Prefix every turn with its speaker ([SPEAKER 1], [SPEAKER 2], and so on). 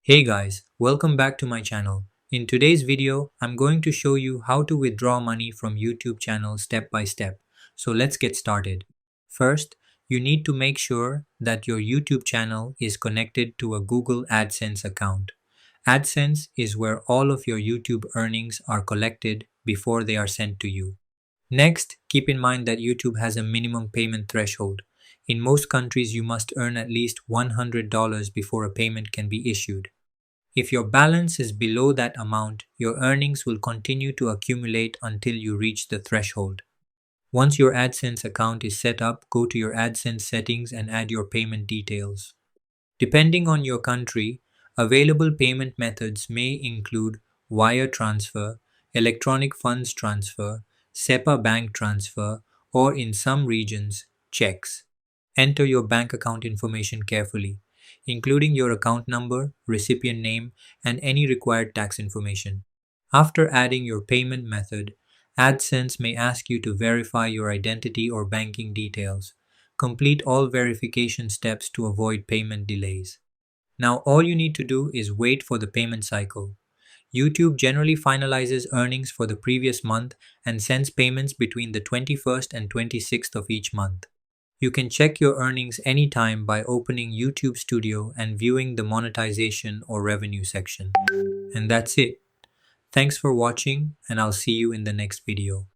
[SPEAKER 1] Hey guys, welcome back to my channel. In today's video, I'm going to show you how to withdraw money from YouTube channel step by step. So let's get started. First, you need to make sure that your YouTube channel is connected to a Google AdSense account. AdSense is where all of your YouTube earnings are collected before they are sent to you. Next, keep in mind that YouTube has a minimum payment threshold. In most countries, you must earn at least $100 before a payment can be issued. If your balance is below that amount, your earnings will continue to accumulate until you reach the threshold. Once your AdSense account is set up, go to your AdSense settings and add your payment details. Depending on your country, available payment methods may include wire transfer, electronic funds transfer, SEPA bank transfer, or in some regions, checks. Enter your bank account information carefully, including your account number, recipient name, and any required tax information. After adding your payment method, AdSense may ask you to verify your identity or banking details. Complete all verification steps to avoid payment delays. Now all you need to do is wait for the payment cycle. YouTube generally finalizes earnings for the previous month and sends payments between the 21st and 26th of each month. You can check your earnings anytime by opening YouTube Studio and viewing the monetization or revenue section. And that's it. Thanks for watching, and I'll see you in the next video.